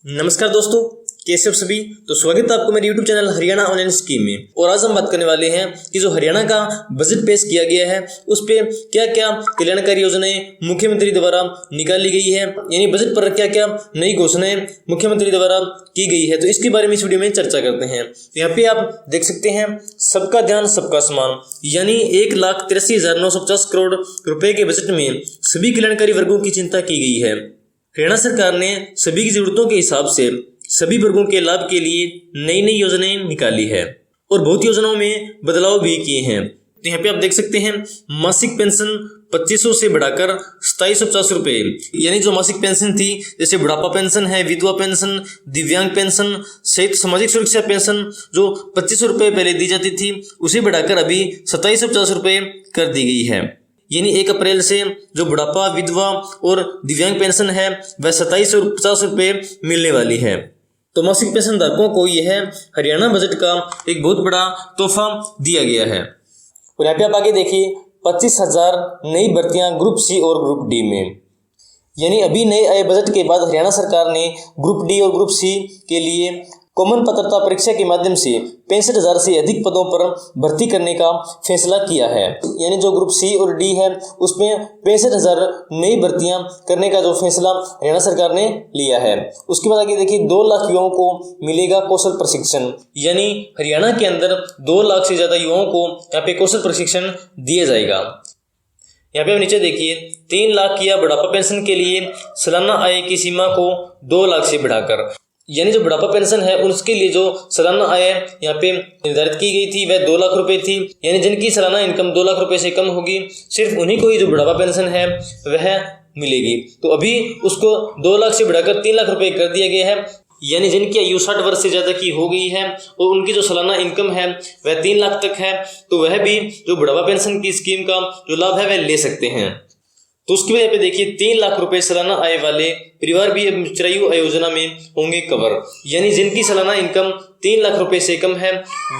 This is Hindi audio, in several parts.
नमस्कार दोस्तों, कैसे हो सभी। तो स्वागत है आपको मेरे YouTube channel Haryana online scheme में। और आज हम बात करने वाले हैं कि जो हरियाणा का बजट पेश किया गया है उस पे क्या क्या कल्याणकारी योजनाएं मुख्यमंत्री द्वारा निकाली गई है, यानी बजट पर क्या क्या नई घोषणाएं मुख्यमंत्री द्वारा की गई है, तो इसके बारे में इस वीडियो में चर्चा करते हैं। तो यहाँ पे आप देख सकते हैं सबका ध्यान सबका सम्मान, यानी 1,83,950 करोड़ रुपए के बजट में सभी कल्याणकारी वर्गों की चिंता की गई है। हरियाणा सरकार ने सभी की जरूरतों के हिसाब से सभी वर्गों के लाभ के लिए नई नई योजनाएं निकाली है और बहुत योजनाओं में बदलाव भी किए हैं। तो यहाँ पे आप देख सकते हैं मासिक पेंशन 2500 से बढ़ाकर 2750 रुपए, यानी जो मासिक पेंशन थी जैसे बुढ़ापा पेंशन है, विधवा पेंशन, दिव्यांग पेंशन सहित सामाजिक सुरक्षा पेंशन जो 2500 रुपए पहले दी जाती थी उसे बढ़ाकर अभी 2750 रुपए कर दी गई है। यानी 1 अप्रैल से जो बुढ़ापा, विधवा और दिव्यांग पेंशन है वह 2750 रुपए मिलने वाली है। तो मासिक पेंशन धारकों को यह हरियाणा बजट का एक बहुत बड़ा तोहफा दिया गया है। और यहाँ पे आप आगे देखिए 25,000 नई भर्तियां ग्रुप सी और ग्रुप डी में, यानी अभी नए आए बजट के बाद हरियाणा सरकार ने ग्रुप डी और ग्रुप सी के लिए कॉमन पात्रता परीक्षा के माध्यम से 65,000 से अधिक पदों पर भर्ती करने का फैसला किया है। यानी जो ग्रुप सी और डी है उसमें 65,000 नई भर्तियां करने का जो फैसला हरियाणा सरकार ने लिया है। उसके बाद आगे देखिए 2 लाख युवाओं को मिलेगा कौशल प्रशिक्षण, यानी हरियाणा के अंदर 2 लाख से ज्यादा युवाओं को यहाँ पे कौशल प्रशिक्षण दिया जाएगा। यहाँ पे आप नीचे देखिए 3 लाख किया बुढ़ापा पेंशन के लिए सालाना आय की सीमा को 2 लाख से बढ़ाकर, यानी जो बुढ़ापा पेंशन है उसके लिए जो सालाना आय यहाँ पे निर्धारित की गई थी वह 2 लाख रुपए थी। यानी जिनकी सालाना इनकम 2 लाख रुपए से कम होगी सिर्फ उन्हीं को ही जो बुढ़ापा पेंशन है वह मिलेगी। तो अभी उसको 2 लाख से बढ़ाकर 3 लाख रुपए कर दिया गया है। यानी जिनकी आयु 60 वर्ष से ज्यादा की हो गई है और उनकी जो सालाना इनकम है वह 3 लाख तक है तो वह भी जो बुढ़ापा पेंशन की स्कीम का जो लाभ है वह ले सकते हैं। तो उसकी वजह पे देखिए 3 लाख रुपए सालाना आय वाले परिवार भी अब चिरायु आय योजना में होंगे कवर, यानी जिनकी सालाना इनकम 3 लाख रुपए से कम है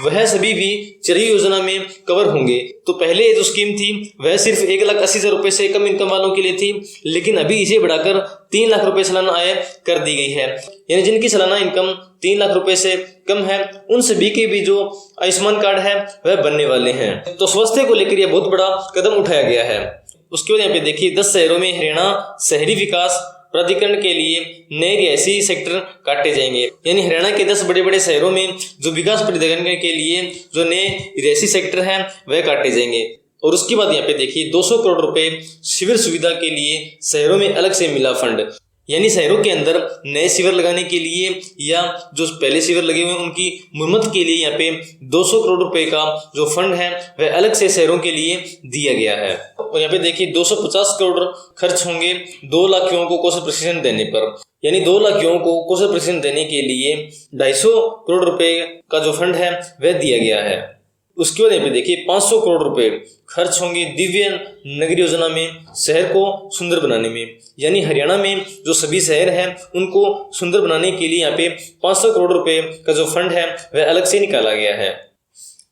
वह सभी भी चिरायु योजना में कवर होंगे। तो पहले जो स्कीम थी वह सिर्फ 1,80,000 रुपए से कम इनकम वालों के लिए थी, लेकिन अभी इसे बढ़ाकर 3 लाख रुपए सालाना आय कर दी गई है। यानी जिनकी सालाना इनकम 3 लाख रुपए से कम है उन सभी के भी जो आयुष्मान कार्ड है वह बनने वाले हैं। तो स्वास्थ्य को लेकर यह बहुत बड़ा कदम उठाया गया है। उसके बाद यहाँ पे देखिए 10 शहरों में हरियाणा शहरी विकास प्राधिकरण के लिए नए रिहायशी सेक्टर काटे जाएंगे। यानी हरियाणा के 10 बड़े बड़े शहरों में जो विकास प्राधिकरण के लिए जो नए रिहायशी सेक्टर हैं वह काटे जाएंगे। और उसके बाद यहाँ पे देखिए 200 करोड़ रुपए शिविर सुविधा के लिए शहरों में अलग से मिला फंड, यानी शहरों के अंदर नए शिविर लगाने के लिए या जो पहले शिविर लगे हुए हैं उनकी मुरम्मत के लिए यहाँ पे 200 करोड़ रुपए का जो फंड है वह अलग से शहरों के लिए दिया गया है। और यहाँ पे देखिए 250 करोड़ खर्च होंगे 2 लाख युवाओं को कौशल प्रशिक्षण देने पर, यानी 2 लाख युवाओं को कौशल प्रशिक्षण देने के लिए 250 करोड़ रुपए का जो फंड है वह दिया गया है। उसके बाद यहाँ पे देखिए 500 करोड़ रुपए खर्च होंगे दिव्य नगरी योजना में शहर को सुंदर बनाने में, यानी हरियाणा में जो सभी शहर हैं उनको सुंदर बनाने के लिए यहाँ पे 500 करोड़ रुपए का जो फंड है वह अलग से निकाला गया है।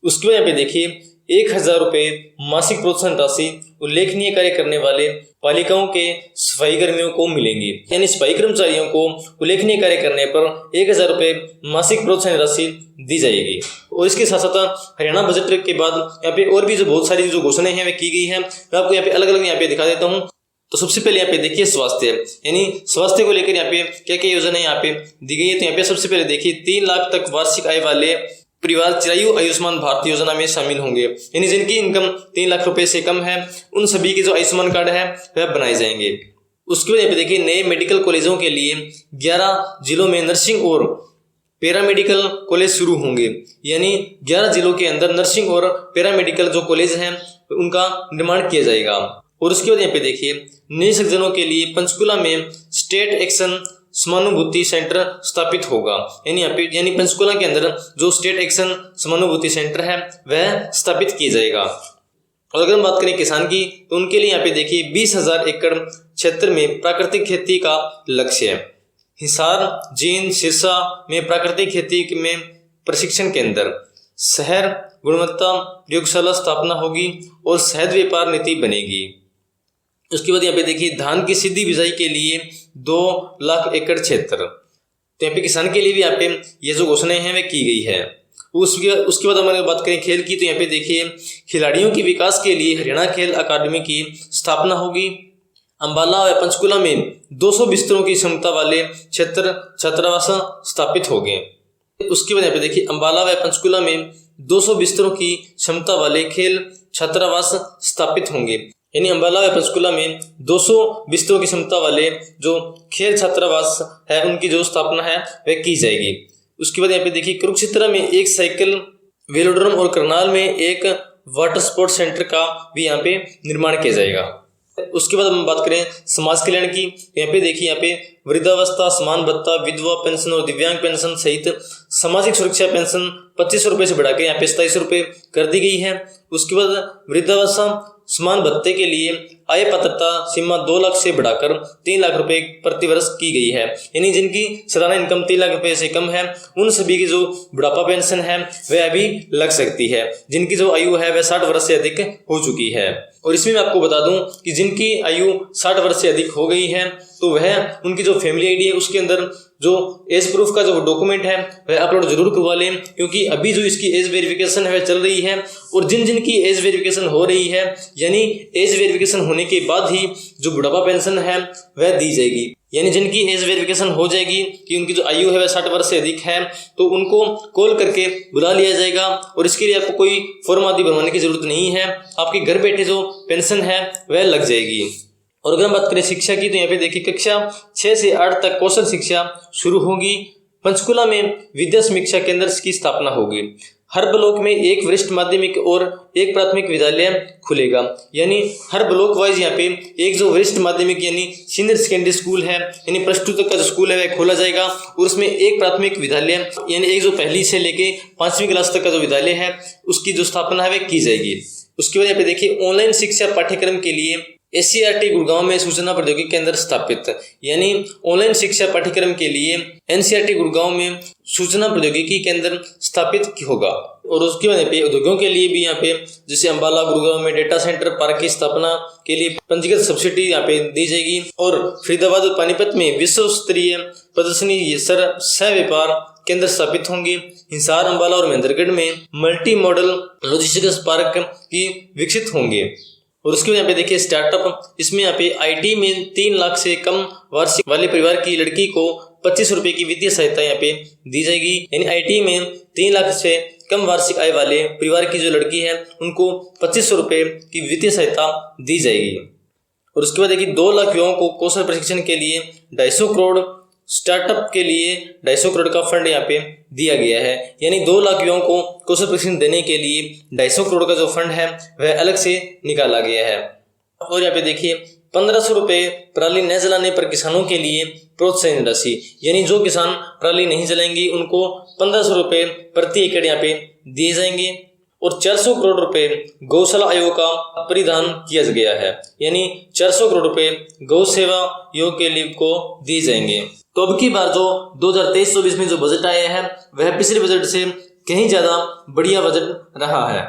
उसके बाद यहाँ पे देखिए 1,000 रुपए मासिक प्रोत्साहन राशि उल्लेखनीय कार्य करने वाले पालिकाओं के सफाई कर्मियों को मिलेंगी, यानी सफाई कर्मचारियों को उल्लेखनीय कार्य करने पर 1,000 रुपए मासिक प्रोत्साहन राशि दी जाएगी। और इसके साथ साथ हरियाणा बजट के बाद यहाँ पे और भी जो बहुत सारी जो घोषणाएं हैं वह की गई है, मैं आपको यहाँ पे अलग अलग यहाँ पे दिखा देता हूँ। तो सबसे पहले यहाँ पे देखिए स्वास्थ्य, यानी स्वास्थ्य को लेकर यहाँ पे क्या क्या योजना यहाँ पे दी गई है। तो यहाँ पे सबसे पहले देखिए 3 लाख तक वार्षिक आय वाले परिवार चिरायु आयुष्मान भारत योजना में शामिल होंगे, यानी जिनकी इनकम 3 लाख रुपए से कम है उन सभी के जो आयुष्मान कार्ड है वह बनाए जाएंगे। उसके बाद यहाँ पे देखिए नए मेडिकल कॉलेजों के लिए 11 जिलों में नर्सिंग और पैरामेडिकल कॉलेज शुरू होंगे, यानी 11 जिलों के अंदर नर्सिंग और पैरामेडिकल जो कॉलेज हैं उनका निर्माण किया जाएगा। और उसके बाद यहाँ पे देखिए निःशक्तजनों के लिए पंचकुला में स्टेट एक्शन समानुभूति सेंटर स्थापित होगा, यानी पंचकुला के अंदर जो स्टेट एक्शन समानुभूति सेंटर है वह स्थापित किया जाएगा। और अगर हम बात करें किसान की तो उनके लिए यहाँ पे देखिए 20,000 एकड़ क्षेत्र में प्राकृतिक खेती का लक्ष्य है। हिसार, जींद, सिरसा में प्राकृतिक खेती में प्रशिक्षण केंद्र, शहर गुणवत्ता प्रयोगशाला स्थापना होगी और शहद व्यापार नीति बनेगी। उसके बाद यहाँ पे देखिए धान की सीधी बिजाई के लिए 2 लाख एकड़ क्षेत्र, तो यहाँ पे किसान के लिए भी यहाँ पे ये जो घोषणाएं हैं वे की गई है। उसके बाद हमारे बात करें खेल की, तो यहाँ पे देखिए खिलाड़ियों के विकास के लिए हरियाणा खेल अकादमी की स्थापना होगी। अंबाला व पंचकुला में 200 बिस्तरों की क्षमता वाले छात्रावास स्थापित होंगे। उसके बाद यहाँ पे देखिए अंबाला व पंचकुला में 200 बिस्तरों की क्षमता वाले खेल छात्रावास स्थापित होंगे, यानी अंबाला व पंचकुला में 200 बिस्तरों की क्षमता वाले जो खेल छात्रावास है उनकी जो स्थापना है वह की जाएगी। उसके बाद यहाँ पे देखिए कुरुक्षेत्र में एक साइकिल वेलोड्रोम और करनाल में एक वाटर स्पोर्ट्स सेंटर का भी यहाँ पे निर्माण किया जाएगा। उसके बाद हम बात करें समाज कल्याण की, यहाँ पे देखिए यहाँ पे वृद्धावस्था समान भत्ता, विधवा पेंशन और दिव्यांग पेंशन सहित सामाजिक सुरक्षा पेंशन 2500 रुपये से बढ़ाकर यहाँ पे 2700 रुपये कर दी गई है। उसके बाद वृद्धावस्था समान भत्ते के लिए आय पात्रता सीमा 2 लाख से बढ़ाकर 3 लाख रुपए प्रति वर्ष की गई है, यानी जिनकी सालाना इनकम 3 लाख रुपए से कम है उन सभी की जो बुढ़ापा पेंशन है वह अभी लग सकती है, जिनकी जो आयु है वह 60 वर्ष से अधिक हो चुकी है। और इसमें मैं आपको बता दूं कि जिनकी आयु 60 वर्ष से अधिक हो गई है तो वह उनकी जो फैमिली आईडी है उसके अंदर जो एज प्रूफ का जो डॉक्यूमेंट है वह अपलोड जरूर करवा लें, क्योंकि अभी जो इसकी एज वेरिफिकेशन है चल रही है और जिन की एज वेरिफिकेशन हो रही है, यानी एज वेरिफिकेशन होने के बाद ही जो बुढ़ापा पेंशन है वह दी जाएगी। यानी जिनकी एज वेरिफिकेशन हो जाएगी कि उनकी जो आयु है वह 60 वर्ष से अधिक है तो उनको कॉल करके बुला लिया जाएगा और इसके लिए आपको कोई फॉर्म आदि भरवाने की जरूरत नहीं है, आपके घर बैठे जो पेंशन है वह लग जाएगी। और अगर हम बात करें शिक्षा की, तो यहाँ पे देखिए कक्षा 6 से 8 तक कौशल शिक्षा शुरू होगी। पंचकुला में विद्या समीक्षा केंद्र की स्थापना होगी। हर ब्लॉक में एक वरिष्ठ माध्यमिक और एक प्राथमिक विद्यालय खुलेगा, यानी हर ब्लॉक वाइज यहाँ पे एक जो वरिष्ठ माध्यमिक यानी सीनियर सेकेंडरी स्कूल है यानी +2 तक का जो स्कूल है वह खोला जाएगा और उसमें एक प्राथमिक विद्यालय यानी एक जो पहली से लेके 5वीं क्लास तक का जो विद्यालय है उसकी जो स्थापना है वह की जाएगी। उसके बाद यहाँ पे देखिए ऑनलाइन शिक्षा पाठ्यक्रम के लिए SCERT गुड़गांव में सूचना प्रौद्योगिकी केंद्र स्थापित, यानी ऑनलाइन शिक्षा पाठ्यक्रम के लिए NCERT गुड़गांव में सूचना प्रौद्योगिकी केंद्र स्थापित होगा। और उसके बाद पे उद्योगों के लिए भी यहाँ पे जैसे अंबाला गुड़गांव में डेटा सेंटर पार्क की स्थापना के लिए पंजीकृत सब्सिडी यहाँ पे दी जाएगी और फरीदाबाद और पानीपत में विश्व स्तरीय प्रदर्शनी सह व्यापार केंद्र स्थापित होंगे। हिसार, अंबाला और महेंद्रगढ़ में मल्टी मॉडल लॉजिस्टिक्स पार्क की विकसित होंगे। और उसके बाद यहाँ पे देखिए स्टार्टअप, इसमें यहाँ पे IT में 3 लाख से कम वार्षिक वाले परिवार की लड़की को 2500 रुपये की वित्तीय सहायता यहाँ पे दी जाएगी, यानी IT में 3 लाख से कम वार्षिक आय वाले परिवार की जो लड़की है उनको 2500 रुपये की वित्तीय सहायता दी जाएगी। और उसके बाद देखिए 2 लाख युवाओं को कौशल प्रशिक्षण के लिए 250 करोड़, स्टार्टअप के लिए 250 करोड़ का फंड यहाँ पे दिया गया है, यानी 2 लाख युवाओं को कौशल प्रशिक्षण देने के लिए 250 करोड़ का जो फंड है वह अलग से निकाला गया है। और यहाँ पे देखिए 1500 रुपये पराली न जलाने पर किसानों के लिए प्रोत्साहन राशि, यानी जो किसान पराली नहीं जलाएंगे उनको 1500 रुपये प्रति एकड़ यहाँ पे दिए जाएंगे। और 400 करोड़ रुपए गौशाला आयोग का परिधान किया गया है, यानी 400 करोड़ रुपए गौ सेवा योग के लिए को दिए जाएंगे। तो अब की बार जो 2023-24 में जो बजट आया है वह पिछले बजट से कहीं ज्यादा बढ़िया बजट रहा है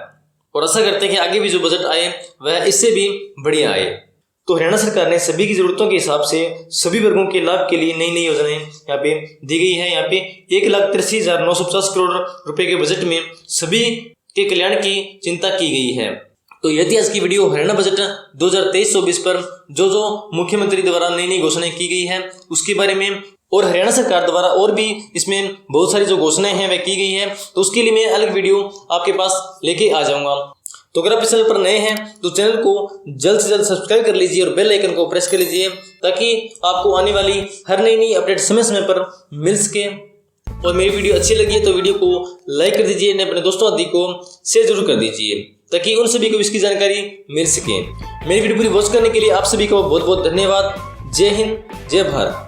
और आशा करते हैं कि आगे भी जो बजट आए वह इससे भी बढ़िया आए। तो हरियाणा सरकार ने सभी की जरूरतों के हिसाब से सभी वर्गों के लाभ के लिए नई नई योजनाएं यहाँ पे दी गई है। यहाँ पे 1,83,950 करोड़ रुपए के बजट में सभी के कल्याण की चिंता की गई है। तो यह थी आज की वीडियो हरियाणा बजट 2023-24 पर जो मुख्यमंत्री द्वारा नई नई घोषणाएं की गई है उसके बारे में, और हरियाणा सरकार द्वारा और भी इसमें बहुत सारी जो घोषणाएं हैं वह की गई है, तो उसके लिए मैं अलग वीडियो आपके पास लेके आ जाऊंगा। तो अगर आप इस चैनल पर नए हैं तो चैनल को जल्द से जल्द सब्सक्राइब कर लीजिए और बेल आइकन को प्रेस कर लीजिए ताकि आपको आने वाली हर नई अपडेट समय समय पर मिल सके। और मेरी वीडियो अच्छी लगी है तो वीडियो को लाइक कर दीजिए, अपने दोस्तों आदि को शेयर जरूर कर दीजिए ताकि उन सभी को इसकी जानकारी मिल सके। मेरी वीडियो पूरी वॉच करने के लिए आप सभी को बहुत बहुत धन्यवाद। जय हिंद, जय भारत।